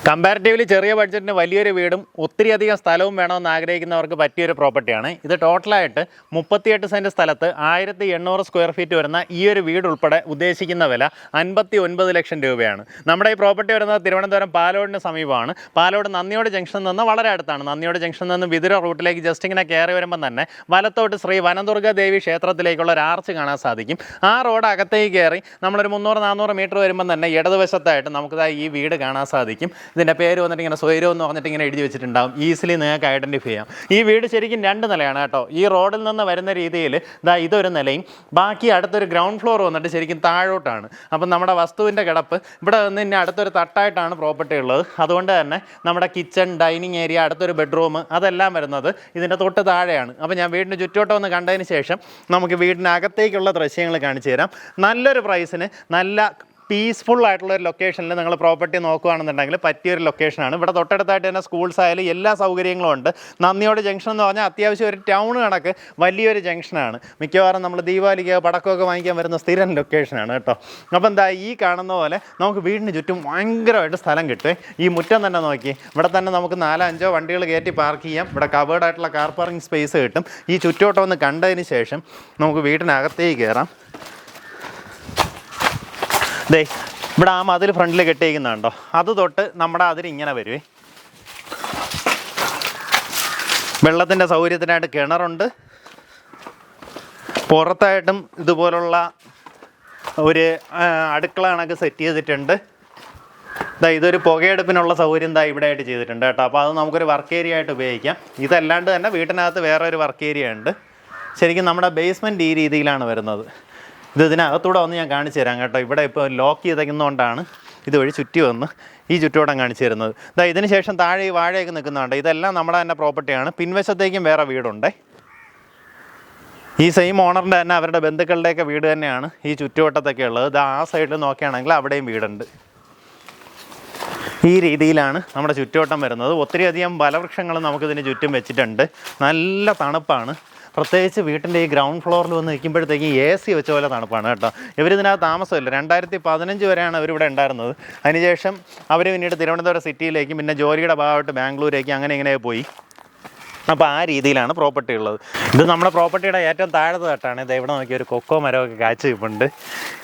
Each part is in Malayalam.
കമ്പാരിറ്റീവ്ലി ചെറിയ ബഡ്ജറ്റിന് വലിയൊരു വീടും ഒത്തിരിയധികം സ്ഥലവും വേണമെന്ന് ആഗ്രഹിക്കുന്നവർക്ക് പറ്റിയൊരു പ്രോപ്പർട്ടിയാണ് ഇത്. ടോട്ടലായിട്ട് 38 സെൻറ്റ് സ്ഥലത്ത് 1800 സ്ക്വയർ ഫീറ്റ് വരുന്ന ഈ ഒരു വീട് ഉൾപ്പെടെ ഉദ്ദേശിക്കുന്ന വില 59 ലക്ഷം രൂപയാണ്. നമ്മുടെ ഈ പ്രോപ്പർട്ടി വരുന്നത് തിരുവനന്തപുരം പാലോടിന് സമീപമാണ്. പാലോട് നന്ദിയോട് ജംഗ്ഷനിൽ നിന്ന് വളരെ അടുത്താണ്. നന്ദിയോട് ജംഗ്ഷനിൽ നിന്ന് വിതുര റൂട്ടിലേക്ക് ജസ്റ്റ് ഇങ്ങനെ കയറി വരുമ്പോൾ തന്നെ വലത്തോട്ട് ശ്രീ വനദുർഗ ദേവി ക്ഷേത്രത്തിലേക്കുള്ള ഒരു ആർച്ച് കാണാൻ സാധിക്കും. ആ റോഡ് അകത്തേക്ക് കയറി നമ്മളൊരു 300-400 മീറ്റർ വരുമ്പോൾ തന്നെ ഇടതുവശത്തായിട്ട് നമുക്കിതാ ഈ വീട് കാണാൻ സാധിക്കും. ഇതിൻ്റെ പേര് വന്നിട്ട് ഇങ്ങനെ സ്വൈരം എന്ന് പറഞ്ഞിട്ട് ഇങ്ങനെ എഴുതി വെച്ചിട്ടുണ്ടാകും. ഈസിലി നിങ്ങൾക്ക് ഐഡൻറ്റിഫൈ ചെയ്യാം. ഈ വീട് ശരിക്കും 2 നിലയാണ് കേട്ടോ. ഈ റോഡിൽ നിന്ന് വരുന്ന രീതിയിൽ ഇതൊരു നിലയും ബാക്കി അടുത്തൊരു ഗ്രൗണ്ട് ഫ്ലോർ വന്നിട്ട് ശരിക്കും താഴോട്ടാണ്. അപ്പം നമ്മുടെ വസ്തുവിൻ്റെ കിടപ്പ് ഇവിടെ നിന്ന് ഇനി അടുത്തൊരു തട്ടായിട്ടാണ് പ്രോപ്പർട്ടി ഉള്ളത്. അതുകൊണ്ട് തന്നെ നമ്മുടെ കിച്ചൺ, ഡൈനിങ് ഏരിയ, അടുത്തൊരു ബെഡ്റൂം അതെല്ലാം വരുന്നത് ഇതിൻ്റെ തൊട്ട് താഴെയാണ്. അപ്പോൾ ഞാൻ വീടിൻ്റെ ചുറ്റോട്ടം ഒന്ന് കണ്ടതിന് ശേഷം നമുക്ക് വീടിനകത്തേക്കുള്ള ദൃശ്യങ്ങൾ കാണിച്ചു തരാം. നല്ലൊരു പ്രൈസിന് നല്ല പീസ്ഫുൾ ആയിട്ടുള്ള ഒരു ലൊക്കേഷനിൽ നിങ്ങൾ പ്രോപ്പർട്ടി നോക്കുകയാണെന്നുണ്ടെങ്കിൽ പറ്റിയൊരു ലൊക്കേഷനാണ്. ഇവിടെ തൊട്ടടുത്തായിട്ട് തന്നെ സ്കൂൾസ് ആയാലും എല്ലാ സൗകര്യങ്ങളും ഉണ്ട്. നന്ദിയോട് ജംഗ്ഷൻ എന്ന് പറഞ്ഞാൽ അത്യാവശ്യം ഒരു ടൗൺ കണക്ക് വലിയൊരു ജംഗ്ഷനാണ്. മിക്കവാറും നമ്മൾ ദീപാവലിക്ക് പടക്കമൊക്കെ വാങ്ങിക്കാൻ വരുന്ന സ്ഥിരം ലൊക്കേഷനാണ് കേട്ടോ. അപ്പോൾ എന്താ ഈ കാണുന്ന പോലെ നമുക്ക് വീടിന് ചുറ്റും ഭയങ്കരമായിട്ട് സ്ഥലം കിട്ടും. ഈ മുറ്റം തന്നെ നോക്കി, ഇവിടെ തന്നെ നമുക്ക് 4-5 വണ്ടികൾ കയറ്റി പാർക്ക് ചെയ്യാം. ഇവിടെ കവേർഡായിട്ടുള്ള കാർ പാർക്കിംഗ് സ്പേസ് കിട്ടും. ഈ ചുറ്റോട്ടം ഒന്ന് കണ്ടതിന് ശേഷം നമുക്ക് വീടിനകത്തേക്ക് കയറാം. ദേ ഇവിടെ ആ മതിൽ ഫ്രണ്ടിൽ കെട്ടിയിരിക്കുന്നുണ്ടോ, അത് തൊട്ട് നമ്മുടെ അതിരിങ്ങനെ വരുവേ. വെള്ളത്തിൻ്റെ സൗകര്യത്തിനായിട്ട് കിണറുണ്ട്. പുറത്തായിട്ടും ഇതുപോലുള്ള ഒരു അടുക്കള കണക്ക് സെറ്റ് ചെയ്തിട്ടുണ്ട്. ഇതൊരു പുകയെടുപ്പിനുള്ള സൗകര്യം ഇവിടെ ആയിട്ട് ചെയ്തിട്ടുണ്ട് കേട്ടോ. അപ്പോൾ അത് നമുക്കൊരു വർക്ക് ഏരിയ ആയിട്ട് ഉപയോഗിക്കാം. ഇതല്ലാണ്ട് തന്നെ വീട്ടിനകത്ത് വേറെ ഒരു വർക്ക് ഏരിയ ഉണ്ട്. ശരിക്കും നമ്മുടെ ബേസ്മെൻറ്റ് ഈ രീതിയിലാണ് വരുന്നത്. ഇതിനകത്തൂടെ വന്ന് ഞാൻ കാണിച്ചു തരാം കേട്ടോ. ഇവിടെ ഇപ്പോൾ ലോക്ക് ചെയ്തേക്കുന്നതുകൊണ്ടാണ് ഇതുവഴി ചുറ്റി വന്ന് ഈ ചുറ്റോടം കാണിച്ചു തരുന്നത്. ഇതിന് ശേഷം താഴെ ഈ വാഴയൊക്കെ നിൽക്കുന്നുണ്ട്. ഇതെല്ലാം നമ്മുടെ തന്നെ പ്രോപ്പർട്ടിയാണ്. പിൻവശത്തേക്കും വേറെ വീടുണ്ട്. ഈ സെയിം ഓണറിൻ്റെ തന്നെ അവരുടെ ബന്ധുക്കളുടെയൊക്കെ വീട് തന്നെയാണ് ഈ ചുറ്റുവട്ടത്തൊക്കെ ഉള്ളത്. ആ സൈഡിൽ നോക്കുകയാണെങ്കിൽ അവിടെയും വീടുണ്ട്. ഈ രീതിയിലാണ് നമ്മുടെ ചുറ്റുവട്ടം വരുന്നത്. ഒത്തിരിയധികം ഫലവൃക്ഷങ്ങൾ നമുക്കിതിന് ചുറ്റും വെച്ചിട്ടുണ്ട്. നല്ല തണുപ്പാണ്. പ്രത്യേകിച്ച് വീട്ടിൻ്റെ ഈ ഗ്രൗണ്ട് ഫ്ലോറിൽ വന്ന് നിൽക്കുമ്പോഴത്തേക്കും AC വെച്ച പോലെ തണുപ്പാണ് കേട്ടോ. ഇവരിതിനകത്ത് താമസമില്ല. 2015 വരെയാണ് അവരിവിടെ ഉണ്ടായിരുന്നത്. അതിനുശേഷം അവർ പിന്നീട് തിരുവനന്തപുരം സിറ്റിയിലേക്കും പിന്നെ ജോലിയുടെ ഭാഗമായിട്ട് ബാംഗ്ലൂരേക്ക് അങ്ങനെ ഇങ്ങനെ പോയി. അപ്പോൾ ആ രീതിയിലാണ് പ്രോപ്പർട്ടി ഉള്ളത്. ഇത് നമ്മുടെ പ്രോപ്പർട്ടിയുടെ ഏറ്റവും താഴത്തെ തട്ടാണ്. ഇത് ഇവിടെ നോക്കി ഒരു കൊക്കോ മരമൊക്കെ കാച്ചു നിൽപ്പുണ്ട്.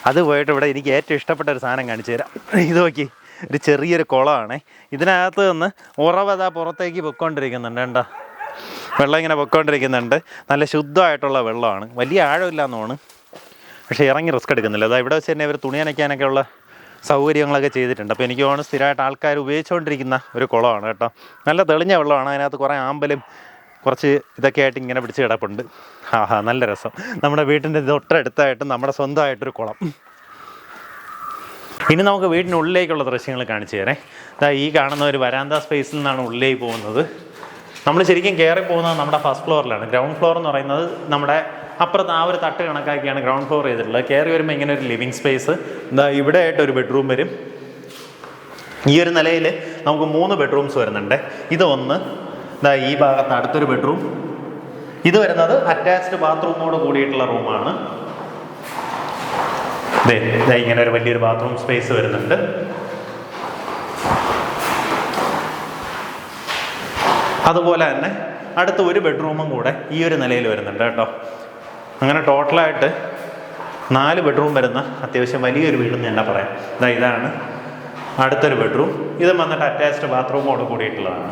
അത് പോയിട്ട് ഇവിടെ എനിക്ക് ഏറ്റവും ഇഷ്ടപ്പെട്ട ഒരു സാധനം കാണിച്ചു തരാം. ഇത് നോക്കി, ഒരു ചെറിയൊരു കുളമാണ്. ഇതിനകത്ത് നിന്ന് ഉറവതാ പുറത്തേക്ക് പൊയ്ക്കൊണ്ടിരിക്കുന്നുണ്ട് കേട്ടോ. വെള്ളം ഇങ്ങനെ പൊയ്ക്കൊണ്ടിരിക്കുന്നുണ്ട്. നല്ല ശുദ്ധമായിട്ടുള്ള വെള്ളമാണ്. വലിയ ആഴമില്ലാന്ന് തോന്നുന്നു, പക്ഷേ ഇറങ്ങി റിസ്ക് എടുക്കുന്നില്ല. ഇവിടെ വെച്ച് തന്നെ ഇവർ തുണി നനയ്ക്കാനൊക്കെ ഉള്ള സൗകര്യങ്ങളൊക്കെ ചെയ്തിട്ടുണ്ട്. അപ്പോൾ എനിക്ക് തോന്നുന്നു സ്ഥിരമായിട്ട് ആൾക്കാർ ഉപയോഗിച്ചുകൊണ്ടിരിക്കുന്ന ഒരു കുളമാണ് കേട്ടോ. നല്ല തെളിഞ്ഞ വെള്ളമാണ്. അതിനകത്ത് കുറേ ആമ്പലും കുറച്ച് ഇതൊക്കെ ആയിട്ട് ഇങ്ങനെ പിടിച്ച് കിടപ്പുണ്ട്. നല്ല രസം. നമ്മുടെ വീട്ടിൻ്റെ തൊട്ടടുത്തായിട്ട് നമ്മുടെ സ്വന്തമായിട്ടൊരു കുളം. ഇനി നമുക്ക് വീടിനുള്ളിലേക്കുള്ള ദൃശ്യങ്ങൾ കാണിച്ചു തരാം. ഈ കാണുന്ന ഒരു വരാന്ത സ്പേസിൽ നിന്നാണ് ഉള്ളിലേക്ക് പോകുന്നത്. നമ്മൾ ശരിക്കും കയറി പോകുന്നത് നമ്മുടെ ഫസ്റ്റ് ഫ്ലോറിലാണ്. ഗ്രൗണ്ട് ഫ്ലോർ എന്ന് പറയുന്നത് നമ്മുടെ അപ്പുറത്ത് ആ ഒരു തട്ട് കണക്കാക്കിയാണ് ഗ്രൗണ്ട് ഫ്ലോർ ചെയ്തിട്ടുള്ളത്. കയറി വരുമ്പോൾ ഇങ്ങനെ ഒരു ലിവിങ് സ്പേസ്. ഇവിടെ ആയിട്ടൊരു ബെഡ്റൂം വരും. ഈ ഒരു നിലയിൽ നമുക്ക് 3 ബെഡ്റൂംസ് വരുന്നുണ്ട്. ഇതൊന്ന് ഈ ഭാഗത്ത് അടുത്തൊരു ബെഡ്റൂം. ഇത് വരുന്നത് അറ്റാച്ച്ഡ് ബാത്റൂമോട് കൂടിയിട്ടുള്ള റൂമാണ്. ഇങ്ങനെ ഒരു വലിയൊരു ബാത്റൂം സ്പേസ് വരുന്നുണ്ട്. അതുപോലെ തന്നെ അടുത്ത ഒരു ബെഡ്റൂമും കൂടെ ഈ ഒരു നിലയിൽ വരുന്നുണ്ട് കേട്ടോ. അങ്ങനെ ടോട്ടലായിട്ട് 4 ബെഡ്റൂം വരുന്ന അത്യാവശ്യം വലിയൊരു വീടെന്ന് തന്നെ പറയാം. ഇതാണ് അടുത്തൊരു ബെഡ്റൂം. ഇത് വന്നിട്ട് അറ്റാച്ച്ഡ് ബാത്റൂമോട് കൂടിയിട്ടുള്ളതാണ്.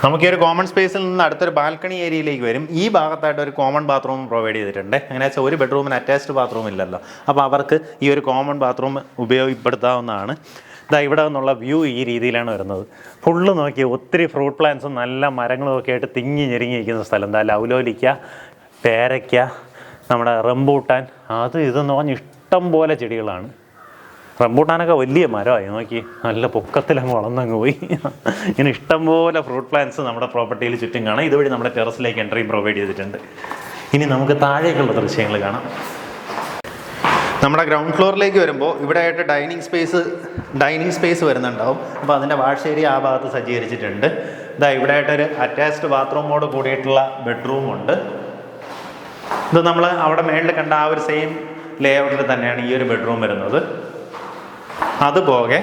നമുക്ക് ഈ ഒരു കോമൺ സ്പേസിൽ നിന്ന് അടുത്തൊരു ബാൽക്കണി ഏരിയയിലേക്ക് വരും. ഈ ഭാഗത്തായിട്ട് ഒരു കോമൺ ബാത്റൂം പ്രൊവൈഡ് ചെയ്തിട്ടുണ്ട്. അങ്ങനെ വെച്ചാൽ ഒരു ബെഡ്റൂമിന് അറ്റാച്ച്ഡ് ബാത്റൂം ഇല്ലല്ലോ. അപ്പോൾ അവർക്ക് ഈ ഒരു കോമൺ ബാത്റൂം ഉപയോഗപ്പെടുത്താവുന്നതാണ്. ഇവിടെ നിന്നുള്ള വ്യൂ ഈ രീതിയിലാണ് വരുന്നത്. ഫുള്ള് നോക്കി ഒത്തിരി ഫ്രൂട്ട് പ്ലാന്റ്സും നല്ല മരങ്ങളും ഒക്കെ ആയിട്ട് തിങ്ങി ഞെരുങ്ങിയിരിക്കുന്ന സ്ഥലം. ലൗലോലിക്ക, പേരയ്ക്ക, നമ്മുടെ റംബൂട്ടാൻ, ഇതെന്ന് പറഞ്ഞാൽ ഇഷ്ടം പോലെ ചെടികളാണ്. റംബൂട്ടാനൊക്കെ വലിയ മരമായി നോക്കി, നല്ല പൊക്കത്തിലങ്ങ് വളർന്നങ്ങ് പോയി. ഇങ്ങനെ ഇഷ്ടംപോലെ ഫ്രൂട്ട് പ്ലാന്റ്സ് നമ്മുടെ പ്രോപ്പർട്ടിയിൽ ചുറ്റും കാണാം. ഇതുവഴി നമ്മുടെ ടെറസിലേക്ക് എൻട്രി പ്രൊവൈഡ് ചെയ്തിട്ടുണ്ട്. ഇനി നമുക്ക് താഴേക്കുള്ള ദൃശ്യങ്ങൾ കാണാം. നമ്മുടെ ഗ്രൗണ്ട് ഫ്ലോറിലേക്ക് വരുമ്പോൾ ഇവിടെ ആയിട്ട് ഡൈനിങ് സ്പേസ് വരുന്നുണ്ടാവും. അപ്പോൾ അതിൻ്റെ വാഷ് ഏരിയ ആ ഭാഗത്ത് സജ്ജീകരിച്ചിട്ടുണ്ട്. ഇവിടെ ആയിട്ടൊരു അറ്റാച്ച്ഡ് ബാത്റൂമോട് കൂടിയിട്ടുള്ള ബെഡ്റൂമുണ്ട്. ഇത് നമ്മൾ അവിടെ മേളിൽ കണ്ട ആ ഒരു സെയിം ലേഔട്ടിൽ തന്നെയാണ് ഈ ഒരു ബെഡ്റൂം വരുന്നത്. അതുപോകെ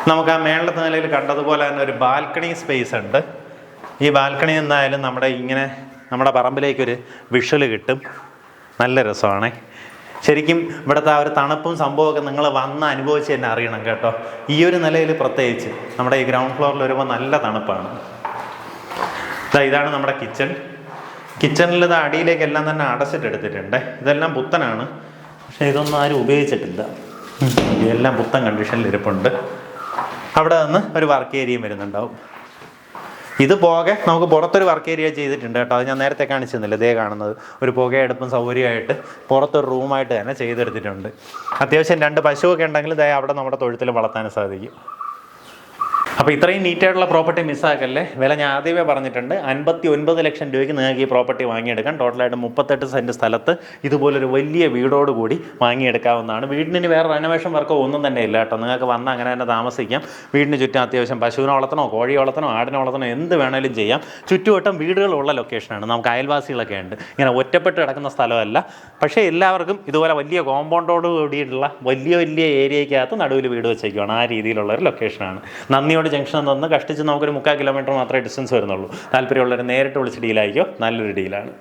നമുക്ക് ആ മേളത്തെ നിലയിൽ കണ്ടതുപോലെ തന്നെ ഒരു ബാൽക്കണി സ്പേസ് ഉണ്ട്. ഈ ബാൽക്കണി എന്തായാലും നമ്മുടെ പറമ്പിലേക്കൊരു വിഷ്വൽ കിട്ടും. നല്ല രസമാണ്. ശരിക്കും ഇവിടുത്തെ ആ ഒരു തണുപ്പും സംഭവമൊക്കെ നിങ്ങൾ വന്ന് അനുഭവിച്ച് തന്നെ അറിയണം കേട്ടോ. ഈ ഒരു നിലയിൽ പ്രത്യേകിച്ച് നമ്മുടെ ഈ ഗ്രൗണ്ട് ഫ്ലോറിൽ വരുമ്പോൾ നല്ല തണുപ്പാണ്. ഇതാണ് നമ്മുടെ കിച്ചണിൽ ഇത് അടിയിലേക്കെല്ലാം തന്നെ അടച്ചിട്ടെടുത്തിട്ടുണ്ട്. ഇതെല്ലാം പുത്തനാണ്, പക്ഷേ ഇതൊന്നും ആരും ഉപയോഗിച്ചിട്ടില്ല. ഇതെല്ലാം പുത്തൻ കണ്ടീഷനിൽ ഇരിപ്പുണ്ട്. അവിടെ നിന്ന് ഒരു വർക്ക് ഏരിയയും വരുന്നുണ്ടാവും. ഇത് പോകെ നമുക്ക് പുറത്തൊരു വർക്ക് ഏരിയ ചെയ്തിട്ടുണ്ട് കേട്ടോ. അത് ഞാൻ നേരത്തെ കാണിച്ചു തന്നില്ല. ഇതേ കാണുന്നത് ഒരു പുകയെടുപ്പും സൗകര്യമായിട്ട് പുറത്തൊരു റൂമായിട്ട് തന്നെ ചെയ്തെടുത്തിട്ടുണ്ട്. അത്യാവശ്യം 2 പശുവൊക്കെ ഉണ്ടെങ്കിൽ ഇതായി അവിടെ നമ്മുടെ തൊഴുത്തിൽ വളർത്താൻ സാധിക്കും. അപ്പോൾ ഇത്രയും നീറ്റായിട്ടുള്ള പ്രോപ്പർട്ടി മിസ്സാക്കല്ലേ. വില ഞാൻ ആദ്യമേ പറഞ്ഞിട്ടുണ്ട്, 59 ലക്ഷം രൂപയ്ക്ക് നിങ്ങൾക്ക് ഈ പ്രോപ്പർട്ടി വാങ്ങിയെടുക്കാം. ടോട്ടലായിട്ട് 38 സെൻറ്റ് സ്ഥലത്ത് ഇതുപോലൊരു വലിയ വീടോടുകൂടി വാങ്ങിയെടുക്കാവുന്നതാണ്. വീടിന് വേറെ റെനോവേഷൻ വർക്കോ ഒന്നും തന്നെ ഇല്ല കേട്ടോ. നിങ്ങൾക്ക് വന്ന് അങ്ങനെ തന്നെ താമസിക്കാം. വീടിന് ചുറ്റും അത്യാവശ്യം പശുവിനെ വളർത്തണോ, കോഴി വളർത്തണോ, ആടിനെ വളർത്തണോ, എന്ത് വേണേലും ചെയ്യാം. ചുറ്റുവട്ടം വീടുകളുള്ള ലൊക്കേഷനാണ്. നമുക്ക് അയൽവാസികളൊക്കെ ഉണ്ട്. ഇങ്ങനെ ഒറ്റപ്പെട്ട് കിടക്കുന്ന സ്ഥലമല്ല. പക്ഷേ എല്ലാവർക്കും ഇതുപോലെ വലിയ കോമ്പൗണ്ടോട് കൂടിയിട്ടുള്ള വലിയ ഏരിയയ്ക്കകത്ത് നടുവിൽ വീട് വെച്ചേക്കുവാണ്. ആ രീതിയിലുള്ള ഒരു ലൊക്കേഷനാണ്. നന്ദിയോട് ജംഗ്ഷൻ നിന്ന് കഷ്ടിച്ച് നമുക്കൊരു 3/4 കിലോമീറ്റർ മാത്രമേ ഡിസ്റ്റൻസ് വരുന്നുള്ളൂ. താല്പര്യമുള്ളവർ നേരിട്ട് വിളിച്ച് ഡീലായിരിക്കും. നല്ലൊരു ഡീലാണ്.